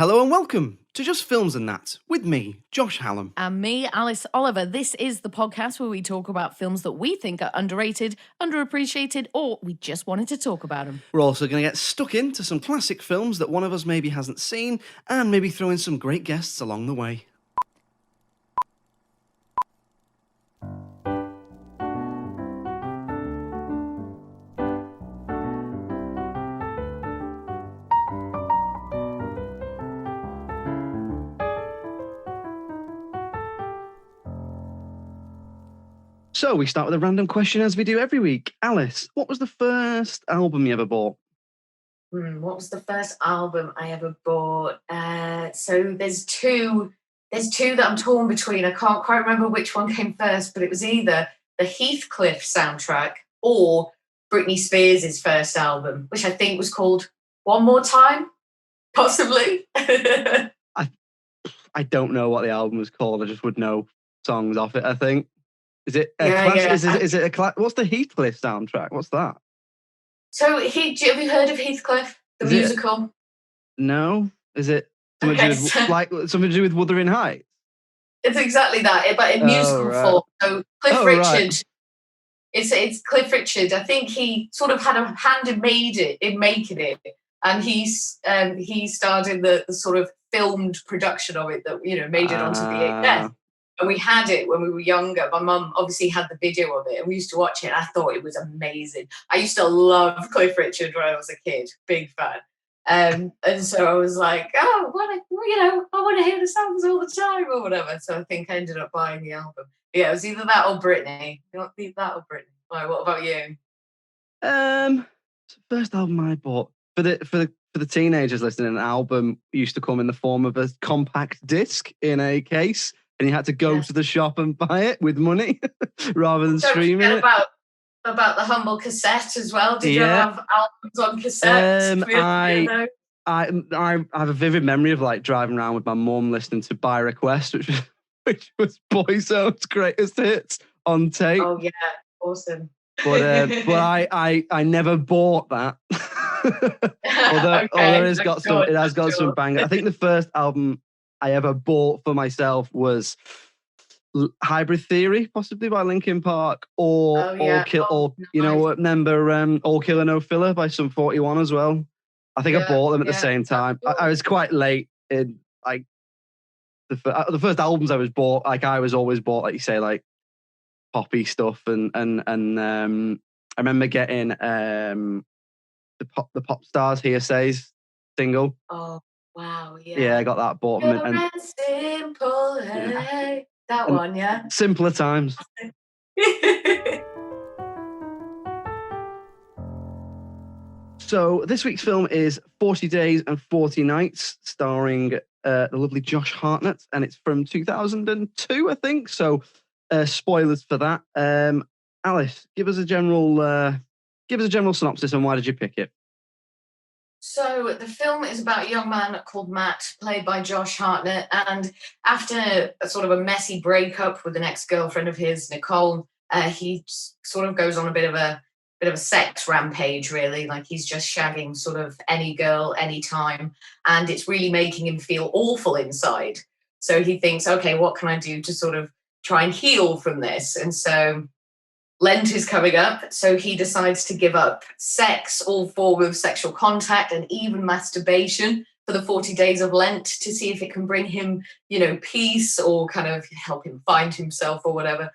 Hello and welcome to Just Films and That with me, Josh Hallam. And me, Alice Oliver. This is the podcast where we talk about films that we think are underrated, underappreciated, or we just wanted to talk about them. We're also going to get stuck into some classic films that one of us maybe hasn't seen and maybe throw in some great guests along the way. So we start with a random question as we do every week. Alice, what was the first album you ever bought? What was the first album I ever bought? So there's two that I'm torn between. I can't quite remember which one came first, but it was either the Heathcliff soundtrack or Britney Spears' first album, which I think was called One More Time, possibly. I don't know what the album was called. I just would know songs off it, I think. Is it a Is it a class? What's the Heathcliff soundtrack? What's that? So, have you heard of Heathcliff, the musical? No. Is it something to do with Wuthering Heights? It's exactly that, but in musical form. So Cliff Richard. Right. It's Cliff Richard. I think he sort of had a hand in making it, and he started the sort of filmed production of it that made it onto VHS. And we had it when we were younger. My mum obviously had the video of it, and we used to watch it. And I thought it was amazing. I used to love Cliff Richard when I was a kid, big fan. And so I was like, I want to hear the songs all the time or whatever. So I think I ended up buying the album. Yeah, it was either that or Britney. Not that or Britney. Right, what about you? First album I bought for the teenagers listening, an album used to come in the form of a compact disc in a case. And you had to go to the shop and buy it with money rather than streaming it. About the humble cassette as well. Did you have albums on cassette? I have a vivid memory of like driving around with my mum listening to By Request, which was Boyzone's greatest hits on tape. Oh yeah, awesome. But I never bought that. although it has got some banger. I think the first album I ever bought for myself was Hybrid Theory, possibly by Linkin Park, or All Killer No Filler by Sum 41 as well. I think I bought them at the same time. I was quite late in like the first albums I was bought. Like I was always bought, like you say, like poppy stuff, and I remember getting the Pop Stars Hearsays single. Oh. Wow, yeah. Yeah, I got that bought from it. Simple, hey. That one, yeah. Simpler times. So this week's film is 40 Days and 40 Nights, starring the lovely Josh Hartnett, and it's from 2002, I think. So spoilers for that. Alice, give us a general synopsis and why did you pick it? So the film is about a young man called Matt, played by Josh Hartnett, and after a sort of a messy breakup with an ex-girlfriend of his, Nicole, he sort of goes on a bit of a sex rampage, really. Like he's just shagging sort of any girl, anytime, and it's really making him feel awful inside. So he thinks, okay, what can I do to sort of try and heal from this? And so Lent is coming up, so he decides to give up sex, all form of sexual contact, and even masturbation for the 40 days of Lent to see if it can bring him, peace or kind of help him find himself or whatever.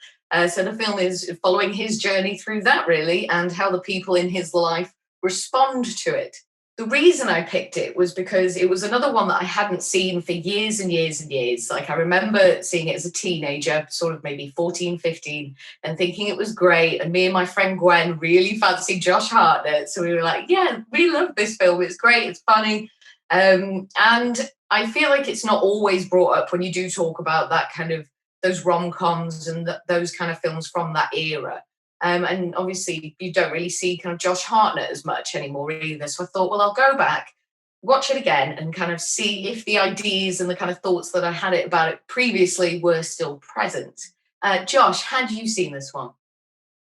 So the film is following his journey through that, really, and how the people in his life respond to it. The reason I picked it was because it was another one that I hadn't seen for years and years and years. Like I remember seeing it as a teenager, sort of maybe 14, 15, and thinking it was great. And me and my friend Gwen really fancied Josh Hartnett. So we were like, yeah, we love this film. It's great. It's funny. And I feel like it's not always brought up when you do talk about that kind of those rom-coms and those kind of films from that era. And obviously you don't really see kind of Josh Hartnett as much anymore either. So I thought, well, I'll go back, watch it again and kind of see if the ideas and the kind of thoughts that I had about it previously were still present. Josh, had you seen this one?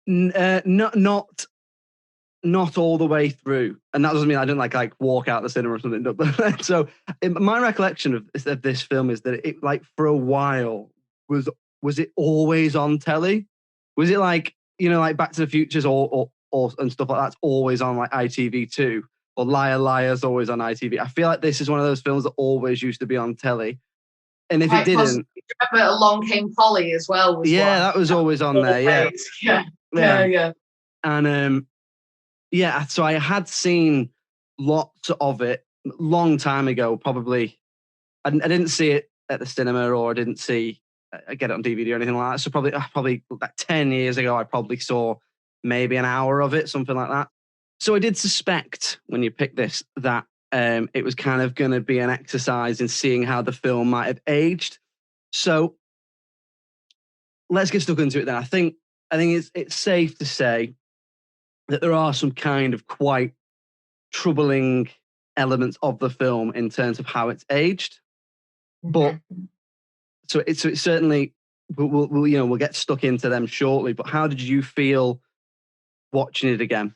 Not not all the way through, and that doesn't mean I didn't like walk out the cinema or something. But so my recollection of this film is that it like for a while was it always on telly? Was it like like Back to the Futures or and stuff like that's always on like ITV2 or Liar Liar's always on ITV? I feel like this is one of those films that always used to be on telly, and if it didn't, remember Along Came Polly as well. Was that was always on there. Yeah. And so I had seen lots of it long time ago. Probably, I didn't see it at the cinema, or I didn't get it on DVD or anything like that. So probably like 10 years ago, I probably saw maybe an hour of it, something like that. So I did suspect when you picked this that it was kind of going to be an exercise in seeing how the film might have aged. So let's get stuck into it then. I think it's safe to say that there are some kind of quite troubling elements of the film in terms of how it's aged. But so it's certainly we'll get stuck into them shortly. But how did you feel watching it again?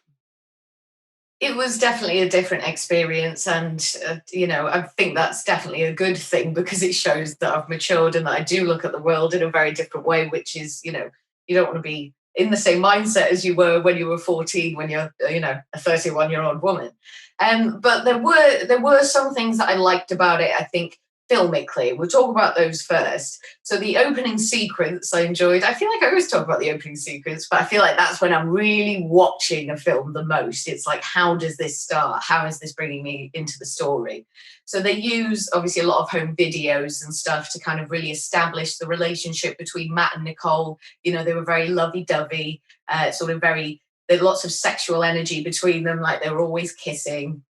It was definitely a different experience, and I think that's definitely a good thing, because it shows that I've matured and that I do look at the world in a very different way, which is, you don't want to be in the same mindset as you were when you were 14, when you're a 31-year-old woman. But there were some things that I liked about it, I think, filmically. We'll talk about those first. So the opening sequence I enjoyed. I feel like I always talk about the opening sequence, but I feel like that's when I'm really watching a film the most. It's like, how does this start? How is this bringing me into the story? So they use obviously a lot of home videos and stuff to kind of really establish the relationship between Matt and Nicole. They were very lovey-dovey, there's lots of sexual energy between them, like they were always kissing.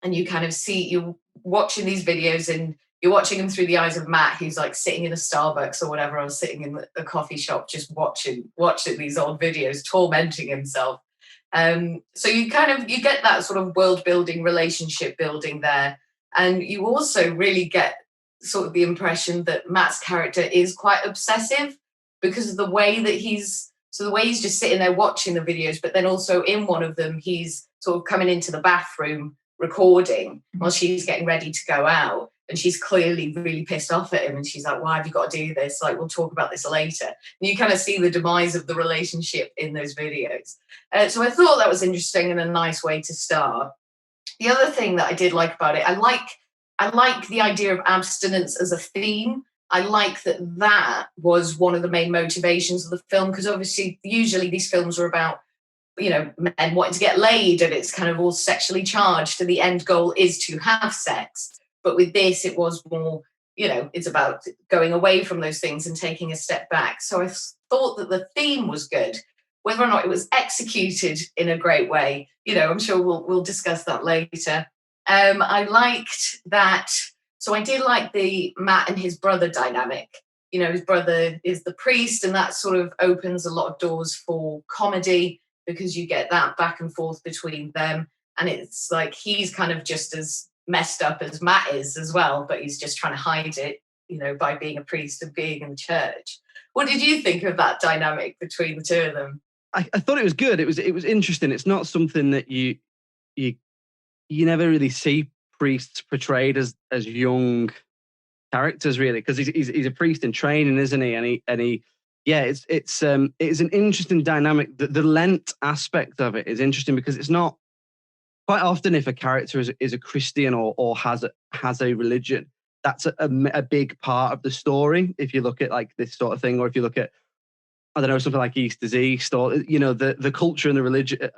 And you kind of see, you're watching these videos and you're watching them through the eyes of Matt, who's like sitting in a Starbucks or whatever, or sitting in a coffee shop, just watching these old videos, tormenting himself. So you get that sort of world building, relationship building there. And you also really get sort of the impression that Matt's character is quite obsessive, because of the way that he's just sitting there watching the videos, but then also in one of them, he's sort of coming into the bathroom recording while she's getting ready to go out. And she's clearly really pissed off at him. And she's like, why have you got to do this? Like, we'll talk about this later. And you kind of see the demise of the relationship in those videos. So I thought that was interesting and a nice way to start. The other thing that I did like about it, I like the idea of abstinence as a theme. I like that was one of the main motivations of the film, because obviously usually these films are about men wanting to get laid, and it's kind of all sexually charged, and the end goal is to have sex. But with this, it was more, it's about going away from those things and taking a step back. So I thought that the theme was good. Whether or not it was executed in a great way, I'm sure we'll discuss that later. I liked that. So I did like the Matt and his brother dynamic. His brother is the priest, and that sort of opens a lot of doors for comedy, because you get that back and forth between them. And it's like he's kind of just as messed up as Matt is as well, but he's just trying to hide it, by being a priest and being in the church. What did you think of that dynamic between the two of them? I thought it was good. It was interesting. It's not something that you never really see priests portrayed as young characters, really, because he's a priest in training, isn't he? And he it's an interesting dynamic. The Lent aspect of it is interesting, because it's not quite often, if a character is a Christian or has a religion, that's a big part of the story. If you look at like this sort of thing, or if you look at, I don't know, something like Easter's East, or the culture and the religion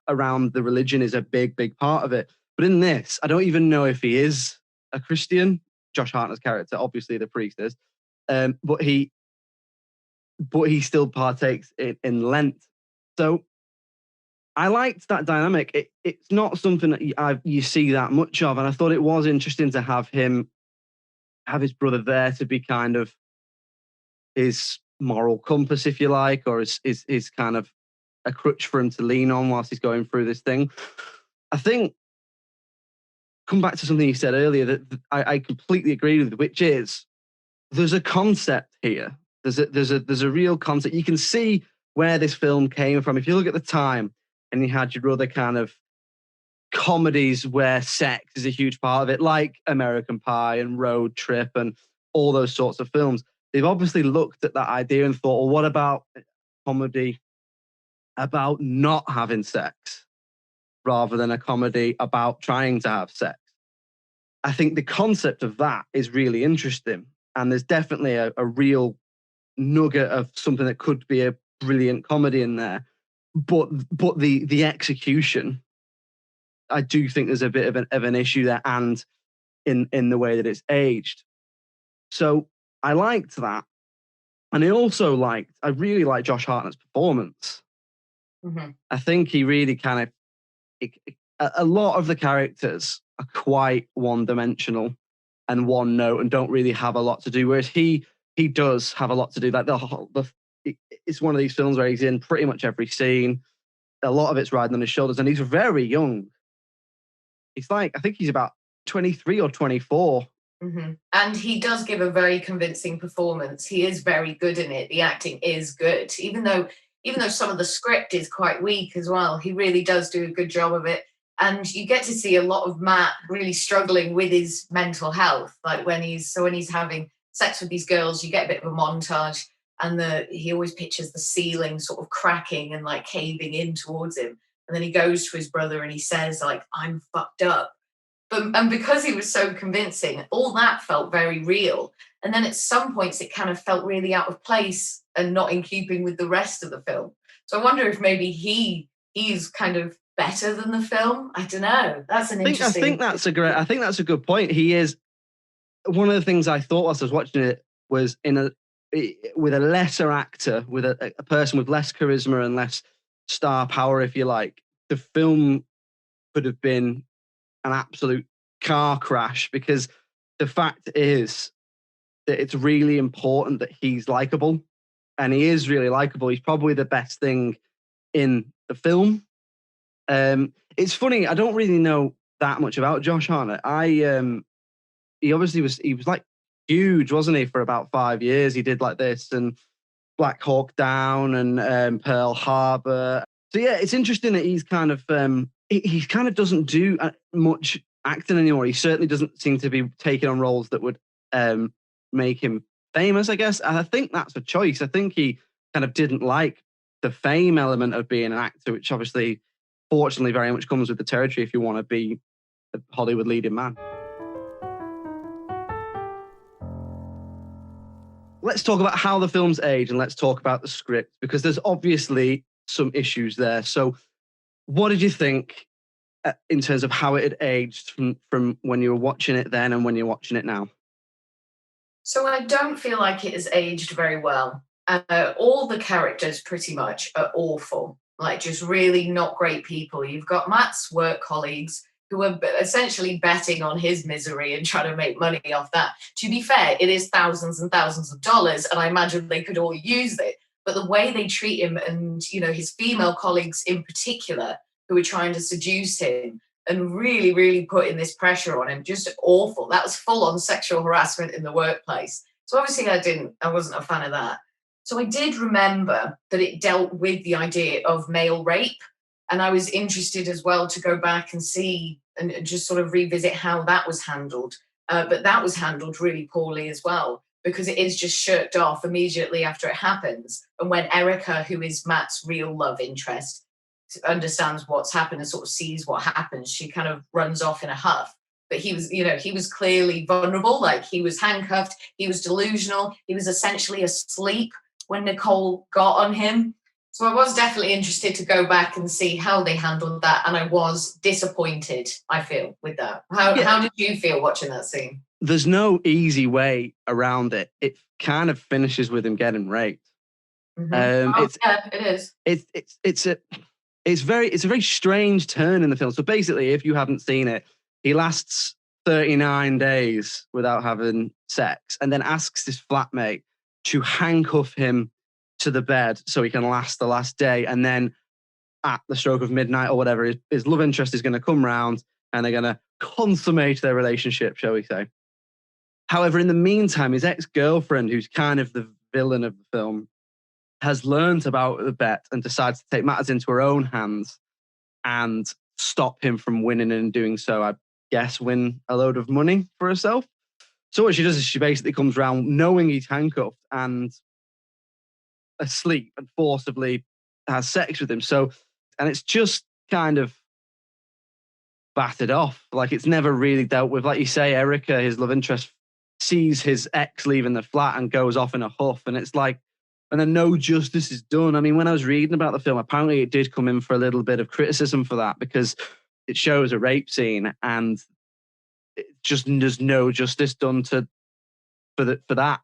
around the religion is a big part of it. But in this, I don't even know if he is a Christian. Josh Hartnett's character, obviously the priest is, but he still partakes in Lent. So I liked that dynamic. It's not something that you see that much of, and I thought it was interesting to have his brother there to be kind of his moral compass, if you like, or is kind of a crutch for him to lean on whilst he's going through this thing. I think, come back to something you said earlier that I completely agree with, which is there's a concept here. There's a real concept. You can see where this film came from. If you look at the time, and you had your other kind of comedies where sex is a huge part of it, like American Pie and Road Trip and all those sorts of films. They've obviously looked at that idea and thought, well, what about comedy about not having sex rather than a comedy about trying to have sex? I think the concept of that is really interesting. And there's definitely a real nugget of something that could be a brilliant comedy in there. But the execution, I do think there's a bit of an issue there, and in the way that it's aged. So I liked that. And I really liked Josh Hartnett's performance. Mm-hmm. I think he really kind of, a lot of the characters are quite one-dimensional and one note and don't really have a lot to do, whereas he does have a lot to do. Like it's one of these films where he's in pretty much every scene. A lot of it's riding on his shoulders, and he's very young. He's I think he's about 23 or 24. Mm-hmm. And he does give a very convincing performance. He is very good in it. The acting is good, even though some of the script is quite weak as well. He really does do a good job of it. And you get to see a lot of Matt really struggling with his mental health. Like when he's having sex with these girls, you get a bit of a montage, and he always pictures the ceiling sort of cracking and like caving in towards him. And then he goes to his brother and he says, like, I'm fucked up. And because he was so convincing, all that felt very real. And then at some points it kind of felt really out of place and not in keeping with the rest of the film. So I wonder if maybe he's kind of better than the film. I don't know. That's an interesting. I think that's a good point. He is. One of the things I thought whilst I was watching it was with a lesser actor, with a person with less charisma and less star power, if you like, the film could have been an absolute car crash, because the fact is that it's really important that he's likable, and he is really likable. He's probably the best thing in the film. It's funny, I don't really know that much about Josh Hartnett. He obviously was like huge, wasn't he, for about 5 years? He did like this and Black Hawk Down and Pearl Harbor. So yeah, it's interesting that he's kind of he kind of doesn't do much acting anymore. He certainly doesn't seem to be taking on roles that would make him famous, I guess. And I think that's a choice. I think he kind of didn't like the fame element of being an actor, which obviously, fortunately, very much comes with the territory if you want to be a Hollywood leading man. Let's talk about how the film's aged, and let's talk about the script, because there's obviously some issues there. So what did you think in terms of how it had aged from when you were watching it then and when you're watching it now? So I don't feel like it has aged very well. All the characters pretty much are awful, like just really not great people. You've got Matt's work colleagues who are essentially betting on his misery and trying to make money off that. To be fair, it is thousands and thousands of dollars, and I imagine they could all use it. But the way they treat him, and his female colleagues in particular, who are trying to seduce him and really, really putting this pressure on him, just awful. That was full-on sexual harassment in the workplace. So obviously I wasn't a fan of that. So I did remember that it dealt with the idea of male rape. And I was interested as well to go back and see and just sort of revisit how that was handled. But that was handled really poorly as well, because it is just shirked off immediately after it happens. And when Erica, who is Matt's real love interest, understands what's happened and sort of sees what happens, she kind of runs off in a huff. But he was clearly vulnerable, like he was handcuffed, he was delusional, he was essentially asleep when Nicole got on him. So I was definitely interested to go back and see how they handled that. And I was disappointed, I feel, with that. How did you feel watching that scene? There's no easy way around it. It kind of finishes with him getting raped. Mm-hmm. It is. It's a very strange turn in the film. So basically, if you haven't seen it, he lasts 39 days without having sex, and then asks his flatmate to handcuff him to the bed so he can last the last day. And then at the stroke of midnight or whatever, his love interest is going to come round and they're going to consummate their relationship, shall we say. However, in the meantime, his ex-girlfriend, who's kind of the villain of the film, has learned about the bet and decides to take matters into her own hands and stop him from winning, and in doing so, I guess, win a load of money for herself. So what she does is she basically comes around knowing he's handcuffed and asleep and forcibly has sex with him. So, and it's just kind of battered off. Like, it's never really dealt with. Like you say, Erica, his love interest, sees his ex leaving the flat and goes off in a huff. And it's like, and then no justice is done. I mean, when I was reading about the film, apparently it did come in for a little bit of criticism for that, because it shows a rape scene and it just, there's no justice done for that.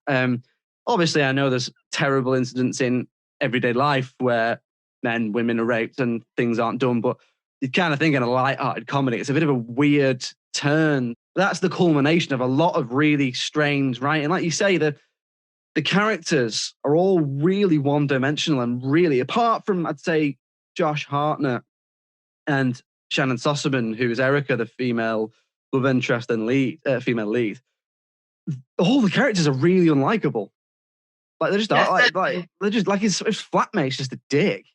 Obviously, I know there's terrible incidents in everyday life where men, women are raped and things aren't done, but you kind of think in a light-hearted comedy, it's a bit of a weird turn. That's the culmination of a lot of really strange writing. Like you say, the characters are all really one-dimensional and really, apart from, I'd say, Josh Hartnett and Shannon Sossamon, who is Erica, the female love interest and female lead, all the characters are really unlikable. Like, they're just they're just like his flatmate's just a dick.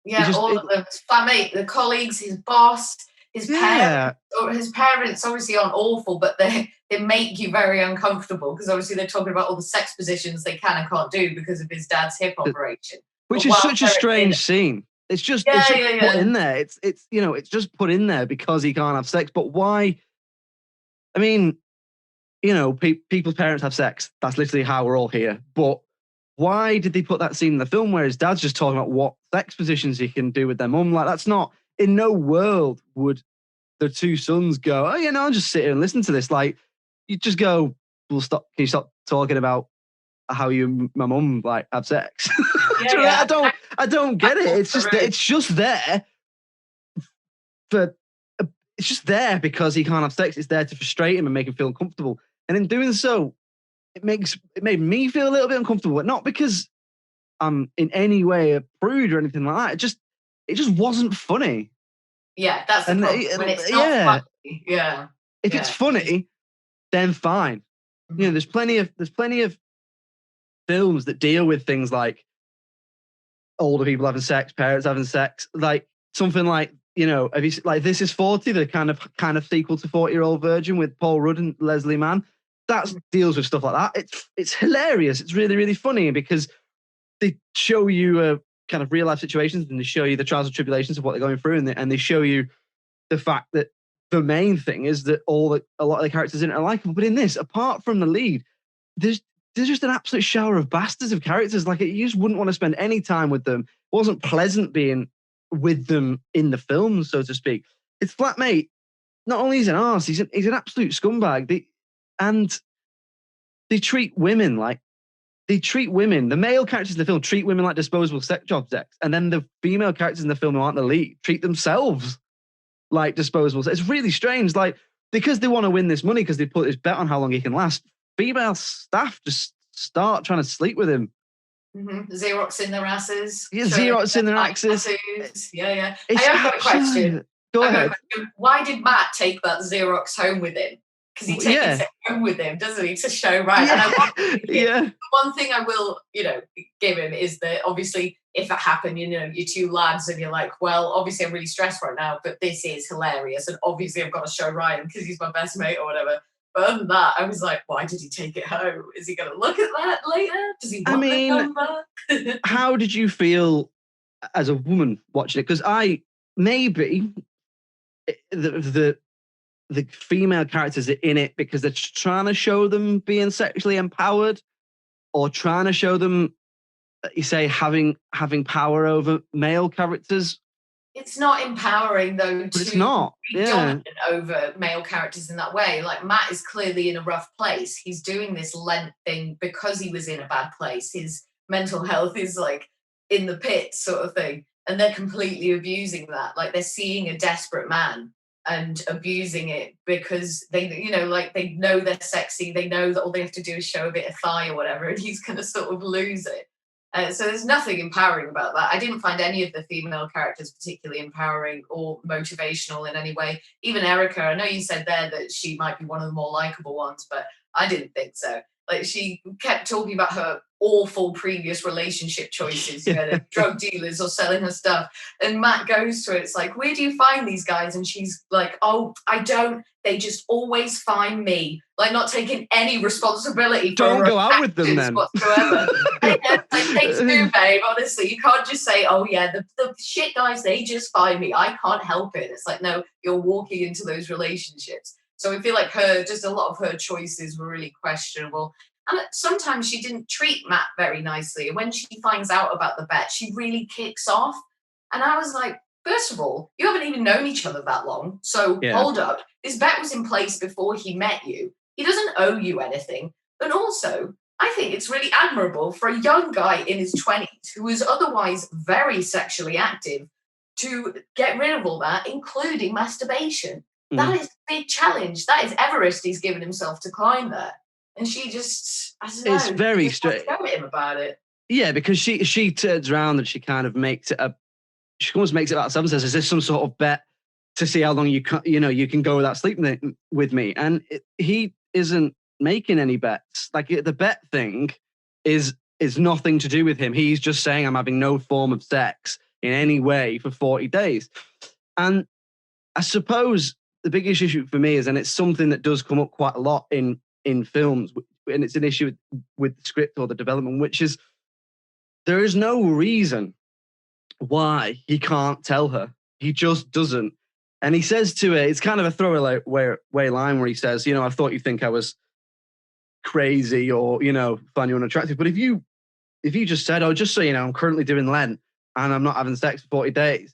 Yeah, all of them. His flatmate, the colleagues, his boss, his parents. Or his parents obviously aren't awful, but they make you very uncomfortable, because obviously they're talking about all the sex positions they can and can't do because of his dad's hip operation. Which is such a strange scene. It's just put in there. It's you know, it's just put in there because he can't have sex. But why? I mean, you know, people's parents have sex. That's literally how we're all here. But why did they put that scene in the film where his dad's just talking about what sex positions he can do with their mum? Like, that's not, in no world would the two sons go, oh, you know, I'll just sit here and listen to this. Like, you just go, well, can you stop talking about how my mum, like, have sex? I don't get it. It's just there it's just there because he can't have sex. It's there to frustrate him and make him feel uncomfortable. And in doing so, it made me feel a little bit uncomfortable, but not because I'm in any way a prude or anything like that. It just wasn't funny. Yeah, that's the problem. When it's not funny. Yeah. If it's funny, then fine. Mm-hmm. You know, there's plenty of films that deal with things like older people having sex, parents having sex, like something like, you know, have you like This Is 40, the kind of sequel to 40-Year-Old Virgin with Paul Rudd and Leslie Mann. That deals with stuff like that. It's hilarious. It's really, really funny because they show you kind of real life situations, and they show you the trials and tribulations of what they're going through, and they show you the fact that the main thing is that a lot of the characters in it are likable. But in this, apart from the lead, there's just an absolute shower of bastards of characters. Like, you just wouldn't want to spend any time with them. It wasn't pleasant being with them in the film, so to speak. It's flatmate. Not only is he an arse, he's an absolute scumbag. They treat women like the male characters in the film treat women like disposable sex objects, and then the female characters in the film who aren't the lead treat themselves like disposable. It's really strange. Like, because they want to win this money, because they put this bet on how long he can last, female staff just start trying to sleep with him. Mm-hmm. Xerox in their asses. Yeah, Xerox in their asses. Yeah. I have got a question. Go ahead. Why did Matt take that Xerox home with him? Because he takes it home with him, doesn't he, to show right? Yeah. And one thing I will, give him is that obviously if it happened, you're two lads and you're like, well, obviously I'm really stressed right now, but this is hilarious. And obviously I've got to show Ryan because he's my best mate or whatever. But other than that, I was like, why did he take it home? Is he going to look at that later? Does he want the number? How did you feel as a woman watching it? Because the female characters are in it because they're trying to show them being sexually empowered, or trying to show them, you say, having power over male characters. It's not empowering, though, but it's not. Be dominant over male characters in that way. Like, Matt is clearly in a rough place. He's doing this Lent thing because he was in a bad place. His mental health is like in the pit, sort of thing. And they're completely abusing that. Like, they're seeing a desperate man and abusing it because they know they're sexy. They know that all they have to do is show a bit of thigh or whatever, and he's going to sort of lose it. So there's nothing empowering about that. I didn't find any of the female characters particularly empowering or motivational in any way. Even Erica, I know you said there that she might be one of the more likable ones, but I didn't think so. Like she kept talking about her awful previous relationship choices, the drug dealers or selling her stuff. And Matt goes to her, it's like, where do you find these guys? And she's like, oh, I don't. They just always find me. Like not taking any responsibility for don't go out with them then whatsoever. Like takes two, babe. Honestly, you can't just say, oh yeah, the shit guys, they just find me. I can't help it. It's like, no, you're walking into those relationships. So I feel like just a lot of her choices were really questionable. And sometimes she didn't treat Matt very nicely. And when she finds out about the bet, she really kicks off. And I was like, first of all, you haven't even known each other that long. So hold up. This bet was in place before he met you. He doesn't owe you anything. And also, I think it's really admirable for a young guy in his 20s who is otherwise very sexually active to get rid of all that, including masturbation. That is a big challenge. That is Everest he's given himself to climb there. And she just, I don't know. It's very strange. Go at him about it. Yeah, because she turns around and she kind of makes it she almost makes it about herself and says, is this some sort of bet to see how long you can go without sleeping with me? And he isn't making any bets. Like the bet thing is nothing to do with him. He's just saying, I'm having no form of sex in any way for 40 days. And I suppose the biggest issue for me is, and it's something that does come up quite a lot in films, and it's an issue with the script or the development, which is there is no reason why he can't tell her. He just doesn't. And he says to her, it's kind of a throwaway line where he says, I thought you'd think I was crazy or, find you unattractive. But if you just said, oh, just so you know, I'm currently doing Lent and I'm not having sex for 40 days,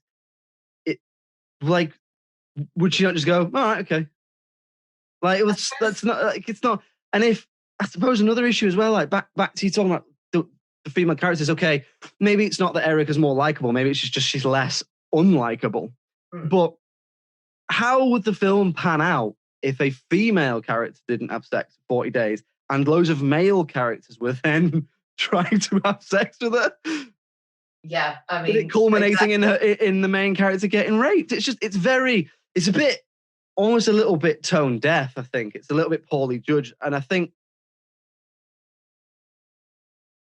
would she not just go, all right, okay. Like that's not like it's not. And if I suppose another issue as well, like back to you talking about the female characters, okay, maybe it's not that Erica's more likable, maybe it's just she's less unlikable. But how would the film pan out if a female character didn't have sex for 40 days and loads of male characters were then trying to have sex with her? Yeah, I mean, it culminating in the main character getting raped. It's a bit, almost a little bit tone deaf, I think. It's a little bit poorly judged. And I think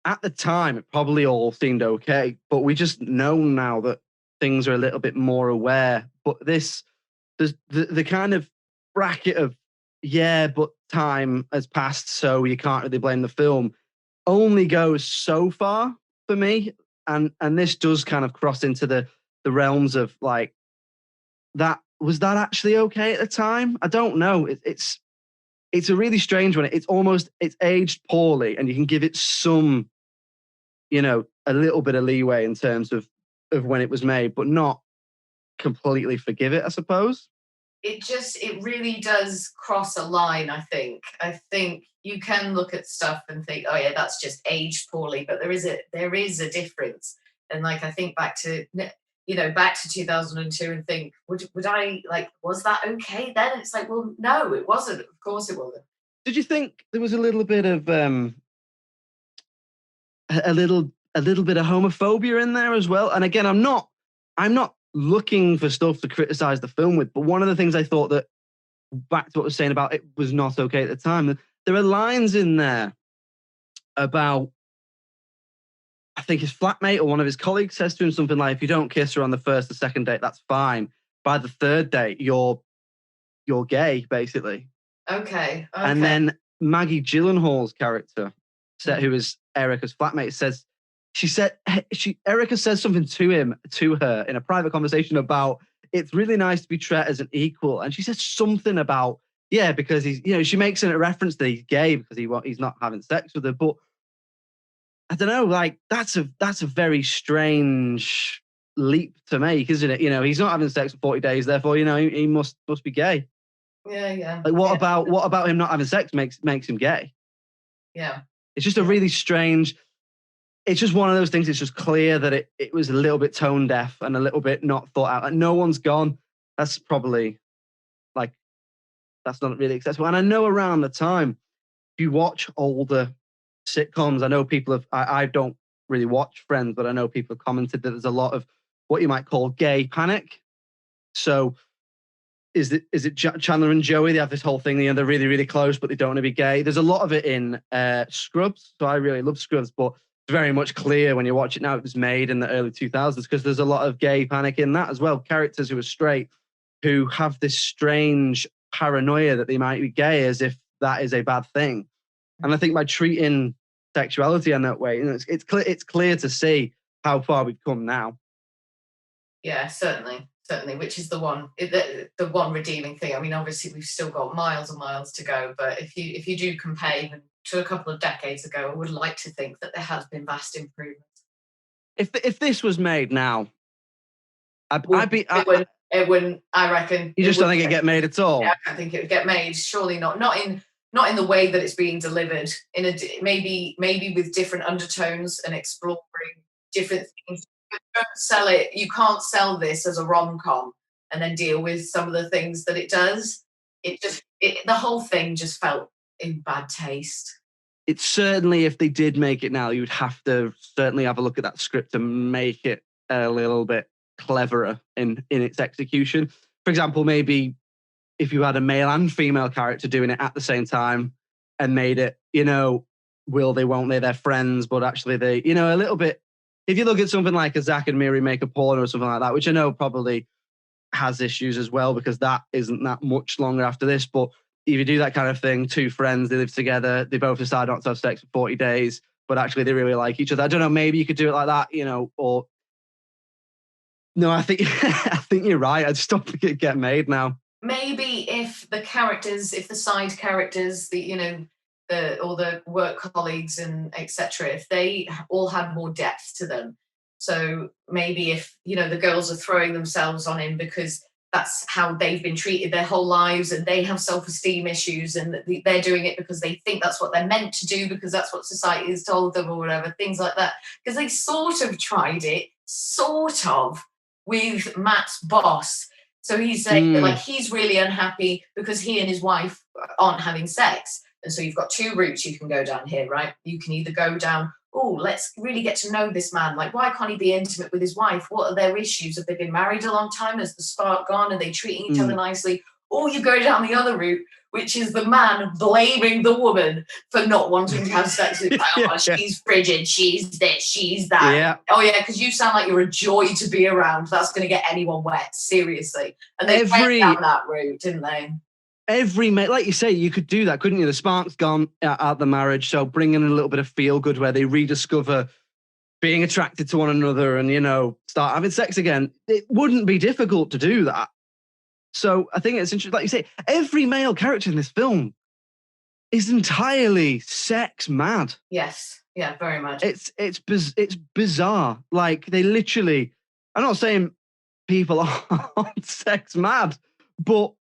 at the time, it probably all seemed okay. But we just know now that things are a little bit more aware. But the kind of bracket of, but time has passed, so you can't really blame the film, only goes so far for me. And this does kind of cross into the realms of like, was that actually okay at the time? I don't know. It's a really strange one. It's aged poorly, and you can give it some, a little bit of leeway in terms of when it was made, but not completely forgive it, I suppose. It really does cross a line, I think. I think you can look at stuff and think, oh yeah, that's just aged poorly, but there is a difference. And like, I think back to 2002 and think, would I, like, was that okay then? It's like, well, no, it wasn't. Of course it wasn't. Did you think there was a little bit of a little bit of homophobia in there as well? And again, I'm not looking for stuff to criticize the film with, but one of the things I thought that, back to what I was saying about it was not okay at the time, there are lines in there about, I think his flatmate or one of his colleagues says to him something like, if you don't kiss her on the first or second date, that's fine. By the third date, you're gay, basically. Okay. And then Maggie Gyllenhaal's character, who is Erica's flatmate, Erica says something to her in a private conversation about, it's really nice to be treated as an equal. And she says something about, because he's, she makes a reference that he's gay because he's not having sex with her. But I don't know, like that's a very strange leap to make, isn't it? He's not having sex for 40 days, therefore, he must be gay. Yeah. Like what about him not having sex makes him gay? Yeah. It's just a really strange. It's just one of those things. It's just clear that it was a little bit tone deaf and a little bit not thought out. Like no one's gone. That's probably that's not really accessible. And I know around the time, if you watch older sitcoms, I know people have. I don't really watch Friends, but I know people have commented that there's a lot of what you might call gay panic. So Chandler and Joey? They have this whole thing, they're really, really close, but they don't want to be gay. There's a lot of it in Scrubs, so I really love Scrubs, but it's very much clear when you watch it now. It was made in the early 2000s because there's a lot of gay panic in that as well. Characters who are straight who have this strange paranoia that they might be gay as if that is a bad thing. And I think by treating sexuality in that way, it's clear to see how far we've come now. Yeah, certainly, which is the one redeeming thing. I mean, obviously we've still got miles and miles to go, but if you do compare even to a couple of decades ago, I would like to think that there has been vast improvement. If this was made now, it wouldn't. I reckon. You just don't think it'd get made at all? Yeah, I think it would get made. Surely not in the way that it's being delivered. Maybe with different undertones and exploring different things. You can't sell this as a rom-com and then deal with some of the things that it does. The whole thing just felt in bad taste. It's certainly, if they did make it now, you would have to certainly have a look at that script and make it a little bit cleverer in its execution. For example, maybe if you had a male and female character doing it at the same time and made it, will they, won't they, they're friends, but actually they, a little bit. If you look at something like a Zack and Miri Make a Porno or something like that, which I know probably has issues as well because that isn't that much longer after this, but if you do that kind of thing, two friends, they live together, they both decide not to have sex for 40 days, but actually they really like each other. I don't know, maybe you could do it like that, or... No, I think you're right. I just don't think it'd get made now. Maybe if the side characters, all the work colleagues and etc., if they all had more depth to them. So maybe if, the girls are throwing themselves on him because that's how they've been treated their whole lives and they have self-esteem issues and they're doing it because they think that's what they're meant to do because that's what society has told them or whatever, things like that. Because they sort of tried it, with Matt's boss. So he's saying that, he's really unhappy because he and his wife aren't having sex. And so you've got two routes you can go down here, right? You can either go down, let's really get to know this man. Like, why can't he be intimate with his wife? What are their issues? Have they been married a long time? Has the spark gone? Are they treating each other nicely? Or you go down the other route, which is the man blaming the woman for not wanting to have sex with her. She's frigid, she's this, she's that. Yeah. Oh, yeah, because you sound like you're a joy to be around. That's going to get anyone wet, seriously. And they went down that route, didn't they? Like you say, you could do that, couldn't you? The spark's gone at the marriage, so bring in a little bit of feel good where they rediscover being attracted to one another and, start having sex again. It wouldn't be difficult to do that. So I think it's interesting, like you say, every male character in this film is entirely sex mad. Yes, yeah, very much. It's bizarre. Like they literally, I'm not saying people aren't sex mad, but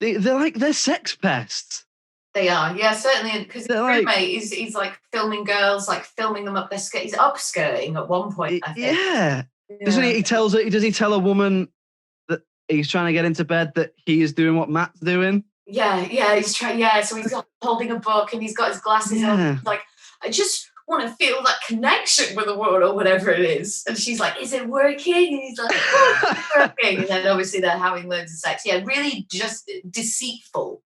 they're sex pests. They are, yeah, certainly. Because his roommate he's like filming girls, like filming them up their skirt. He's upskirting at one point, I think. Yeah. Doesn't he? Does he tell a woman that he's trying to get into bed that he is doing what Matt's doing? Yeah, he's trying. Yeah, so he's holding a book and he's got his glasses on. He's like, I just want to feel that connection with the world or whatever it is. And she's like, is it working? And he's like, it's working. And then obviously they're having loads of sex. Yeah, really just deceitful.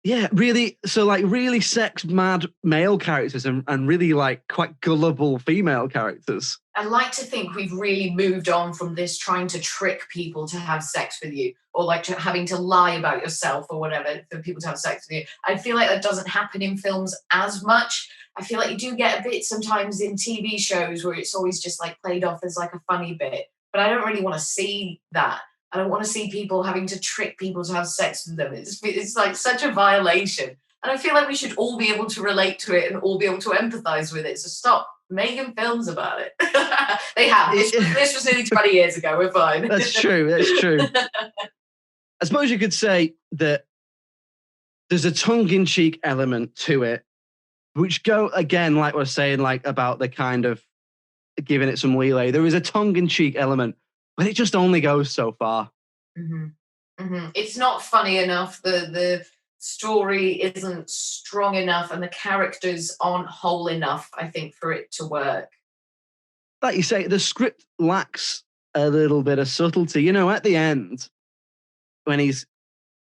Yeah, really. So like really sex mad male characters and really like quite gullible female characters. I like to think we've really moved on from this trying to trick people to have sex with you or like having to lie about yourself or whatever for people to have sex with you. I feel like that doesn't happen in films as much. I feel like you do get a bit sometimes in TV shows where it's always just like played off as like a funny bit, but I don't really want to see that. I don't want to see people having to trick people to have sex with them. It's like such a violation. And I feel like we should all be able to relate to it and all be able to empathize with it. So stop making films about it. They have. This was nearly 20 years ago. We're fine. That's true. I suppose you could say that there's a tongue-in-cheek element to it, which go, again, like we're saying, like about the kind of giving it some leeway. There is a tongue-in-cheek element, but it just only goes so far. Mm-hmm. Mm-hmm. It's not funny enough. The story isn't strong enough and the characters aren't whole enough, I think, for it to work. Like you say, the script lacks a little bit of subtlety. At the end, when he's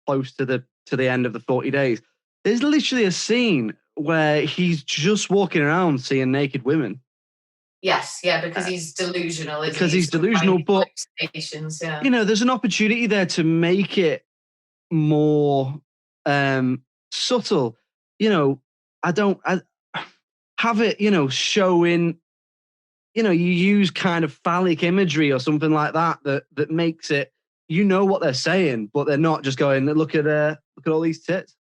close to the end of the 40 days. There's literally a scene where he's just walking around seeing naked women. Yes, yeah, because he's delusional. Because he's delusional, but yeah. you know, there's an opportunity there to make it more subtle. You know, I have it, you know, showing, you know, you use kind of phallic imagery or something like that makes it, you know what they're saying, but they're not just going, look at all these tits.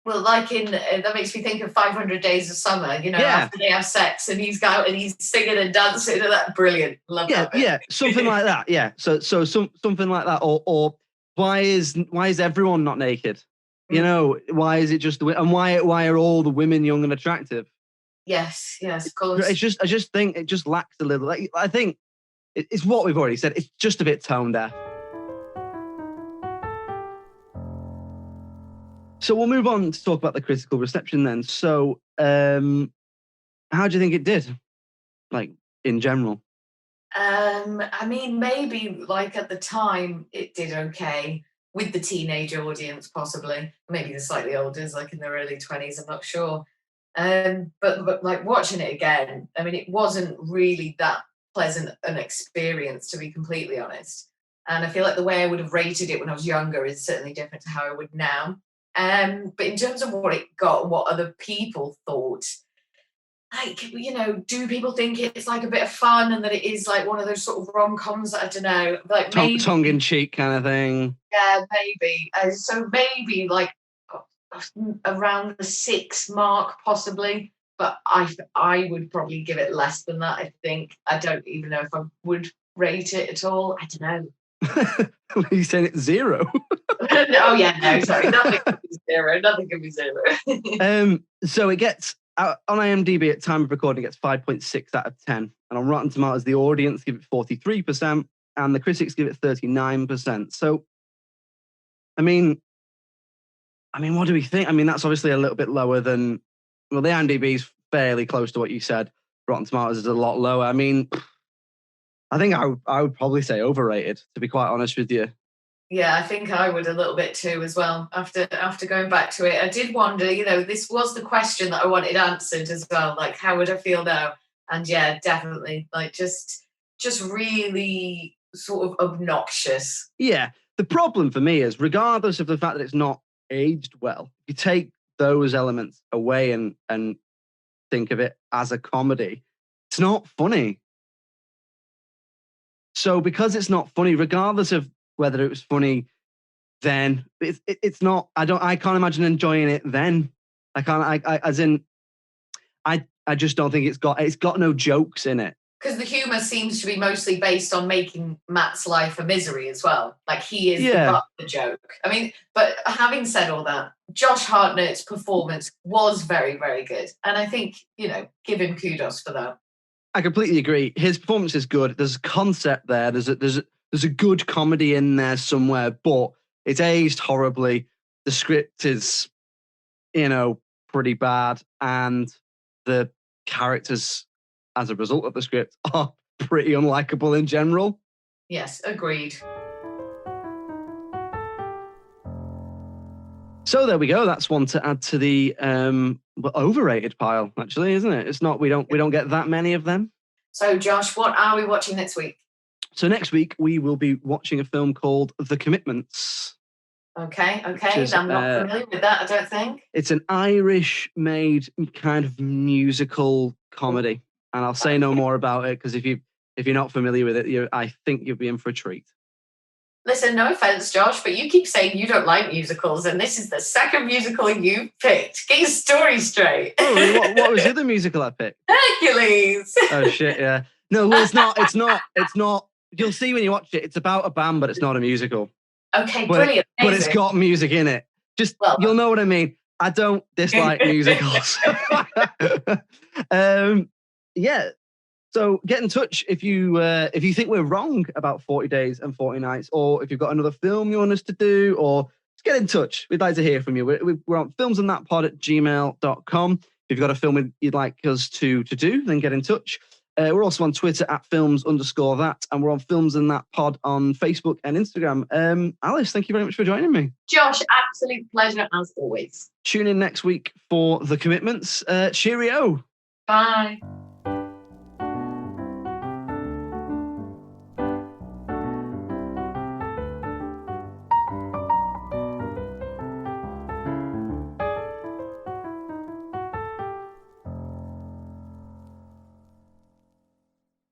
Well, like that makes me think of 500 Days of Summer, you know, after they have sex and he's out and he's singing and dancing, and that brilliant. Love that bit. Yeah, something like that. Yeah. So something like that. Or why is everyone not naked? You know, why is it just and why are all the women young and attractive? Yes, of course. I just think it just lacks a little. I think it's what we've already said. It's just a bit tone deaf. So we'll move on to talk about the critical reception then. So, how do you think it did? Like in general? I mean, maybe like at the time it did okay with the teenage audience, possibly. Maybe the slightly olders, like in their early 20s, I'm not sure. But like watching it again, I mean, it wasn't really that pleasant an experience, to be completely honest. And I feel like the way I would have rated it when I was younger is certainly different to how I would now. But in terms of what it got and what other people thought, like, you know, do people think it's like a bit of fun and that it is like one of those sort of rom-coms that I don't know, like tongue-in-cheek kind of thing? Yeah, maybe. So maybe like around the 6 mark, possibly. But I would probably give it less than that. I think. I don't even know if I would rate it at all. I don't know. Are you saying it's 0? Oh yeah, no, sorry, nothing can be 0. Nothing can be 0. So it gets on IMDb at time of recording, it gets 5.6 out of 10, and on Rotten Tomatoes, the audience give it 43%, and the critics give it 39%. So, I mean, what do we think? I mean, that's obviously a little bit lower than. Well, the IMDb is fairly close to what you said. Rotten Tomatoes is a lot lower. I mean, I think I would probably say overrated, to be quite honest with you. Yeah, I think I would a little bit too as well. After going back to it, I did wonder, you know, this was the question that I wanted answered as well. Like, how would I feel now? And yeah, definitely, like just really sort of obnoxious. Yeah, the problem for me is, regardless of the fact that it's not aged well, you take those elements away and think of it as a comedy, it's not funny. So because it's not funny, regardless of whether it was funny then, it's not. I can't imagine enjoying it then. I just don't think it's got no jokes in it. Because the humour seems to be mostly based on making Matt's life a misery as well. Like he is the butt of the joke. I mean, but having said all that, Josh Hartnett's performance was very, very good. And I think, you know, give him kudos for that. I completely agree. His performance is good. There's a concept there. There's a good comedy in there somewhere, but it's aged horribly. The script is, you know, pretty bad, and the characters, as a result of the script, are pretty unlikable in general. Yes, agreed. So there we go. That's one to add to the overrated pile, actually, isn't it? It's not. We don't get that many of them. So, Josh, what are we watching next week? So next week we will be watching a film called The Commitments. Okay. I'm not familiar with that, I don't think. It's an Irish-made kind of musical comedy, and I'll say no more about it because if you're not familiar with it, I think you'll be in for a treat. Listen, no offense, Josh, but you keep saying you don't like musicals, and this is the second musical you picked. Get your story straight. Oh, what was the other musical I picked? Hercules. Oh shit, yeah. No, well, it's not. You'll see when you watch it. It's about a band, but it's not a musical. Okay, brilliant. But it's got music in it. You'll know what I mean. I don't dislike musicals. Yeah. So get in touch if you think we're wrong about 40 Days and 40 Nights, or if you've got another film you want us to do, or just get in touch. We'd like to hear from you. We're on filmsandthatpod@gmail.com. If you've got a film you'd like us to do, then get in touch. We're also on Twitter at films_that, and we're on Films and That Pod on Facebook and Instagram. Alice, thank you very much for joining me. Josh, absolute pleasure as always. Tune in next week for The Commitments. Cheerio. Bye.